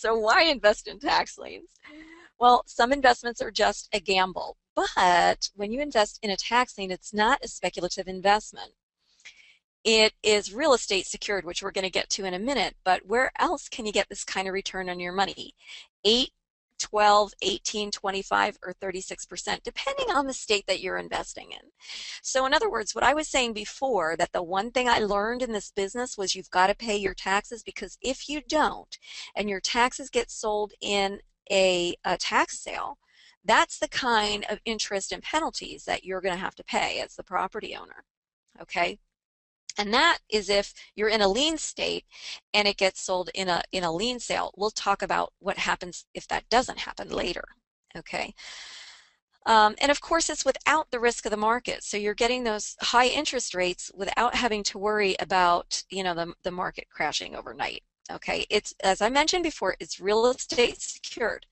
So why invest in tax liens? Well, some investments are just a gamble, but when you invest in a tax lien, it's not a speculative investment. It is real estate secured, which we're going to get to in a minute, but where else can you get this kind of return on your money? 8, 12, 18, 25, or 36%, depending on the state that you're investing in. So in other words, what I was saying before, that the one thing I learned in this business was you've got to pay your taxes, because if you don't, and your taxes get sold in a tax sale, that's the kind of interest and penalties that you're going to have to pay as the property owner. Okay? And that is if you're in a lien state and it gets sold in a lien sale. We'll talk about what happens if that doesn't happen later. Okay. And of course, it's without the risk of the market. So you're getting those high interest rates without having to worry about, the market crashing overnight. Okay. It's, as I mentioned before, it's real estate secured.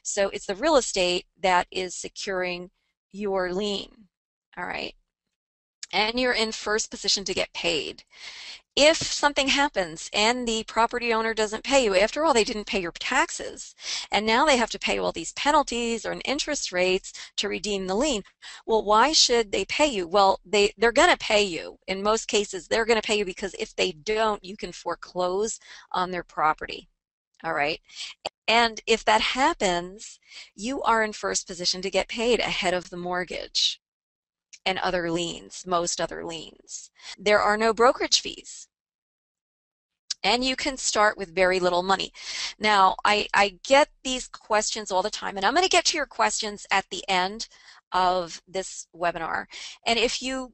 So it's the real estate that is securing your lien. All right. And you're in first position to get paid. If something happens and the property owner doesn't pay you, after all, they didn't pay your taxes, and now they have to pay all these penalties or interest rates to redeem the lien. Well, why should they pay you? Well, they're going to pay you. In most cases, they're going to pay you, because if they don't, you can foreclose on their property. All right. And if that happens, you are in first position to get paid ahead of the mortgage and other liens, most other liens. There are no brokerage fees. And you can start with very little money. Now, I get these questions all the time, and I'm going to get to your questions at the end of this webinar. And if you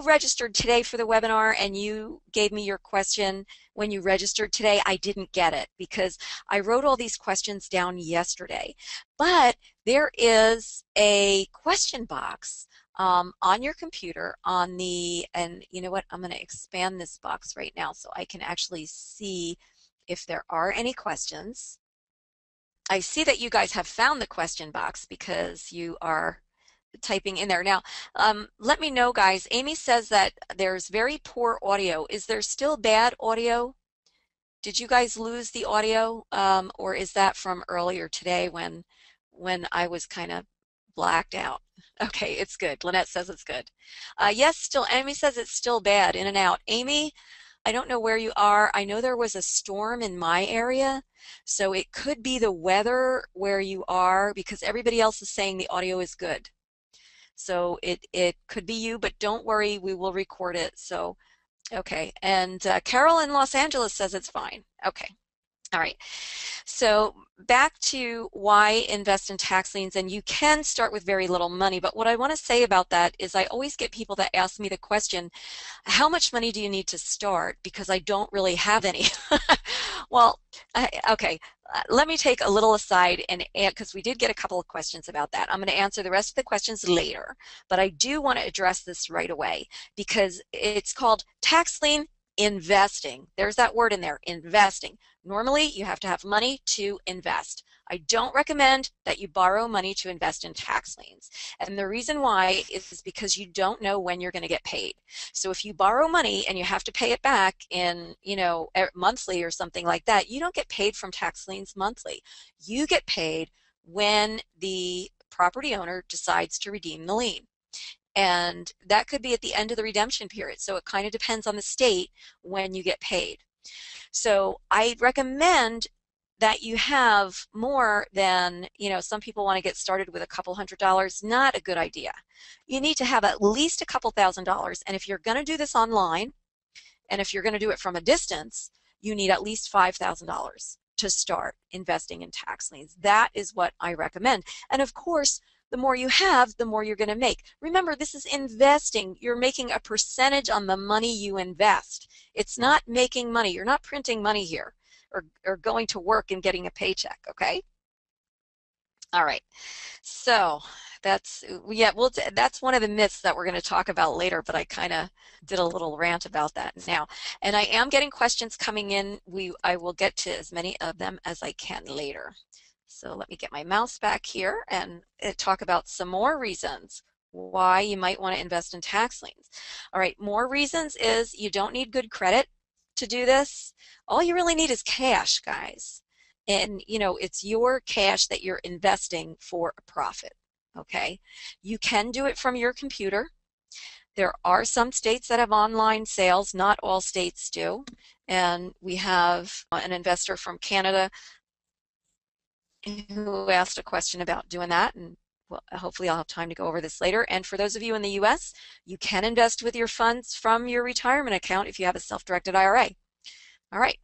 registered today for the webinar and you gave me your question when you registered today, I didn't get it because I wrote all these questions down yesterday. But there is a question box on your computer and you know what, I'm going to expand this box right now so I can actually see if there are any questions. I see that you guys have found the question box because you are typing in there. Now, let me know, guys. Amy says that there's very poor audio. Is there still bad audio? Did you guys lose the audio, or is that from earlier today when I was kind of blacked out? Okay, it's good. Lynette says it's good. Yes, still. Amy says it's still bad, in and out. Amy, I don't know where you are. I know there was a storm in my area, so it could be the weather where you are, because everybody else is saying the audio is good. So it could be you, but don't worry, we will record it. So, okay. And Carol in Los Angeles says it's fine. Okay. All right. So back to why invest in tax liens, and you can start with very little money. But what I want to say about that is I always get people that ask me the question, how much money do you need to start? Because I don't really have any. Well, okay. Let me take a little aside, and because we did get a couple of questions about that. I'm going to answer the rest of the questions later, but I do want to address this right away because it's called tax lien investing. There's that word in there, investing. Normally, you have to have money to invest. I don't recommend that you borrow money to invest in tax liens. And the reason why is because you don't know when you're going to get paid. So if you borrow money and you have to pay it back in, monthly or something like that, you don't get paid from tax liens monthly. You get paid when the property owner decides to redeem the lien. And that could be at the end of the redemption period. So it kind of depends on the state when you get paid. So I recommend that you have more than, some people want to get started with a couple $100. Not a good idea. You need to have at least a couple $1,000s. And if you're going to do this online, and if you're going to do it from a distance, you need at least $5,000 to start investing in tax liens. That is what I recommend. And of course, the more you have, the more you're going to make. Remember, this is investing. You're making a percentage on the money you invest. It's not making money. You're not printing money here or going to work and getting a paycheck, okay? All right. So that's one of the myths that we're going to talk about later, but I kind of did a little rant about that now. And I am getting questions coming in. I will get to as many of them as I can later. So let me get my mouse back here and talk about some more reasons why you might want to invest in tax liens. All right, more reasons is you don't need good credit to do this. All you really need is cash, guys. And it's your cash that you're investing for a profit. Okay, you can do it from your computer. There are some states that have online sales, not all states do. And we have an investor from Canada who asked a question about doing that, and well, hopefully I'll have time to go over this later. And for those of you in the US, you can invest with your funds from your retirement account if you have a self-directed IRA. All right.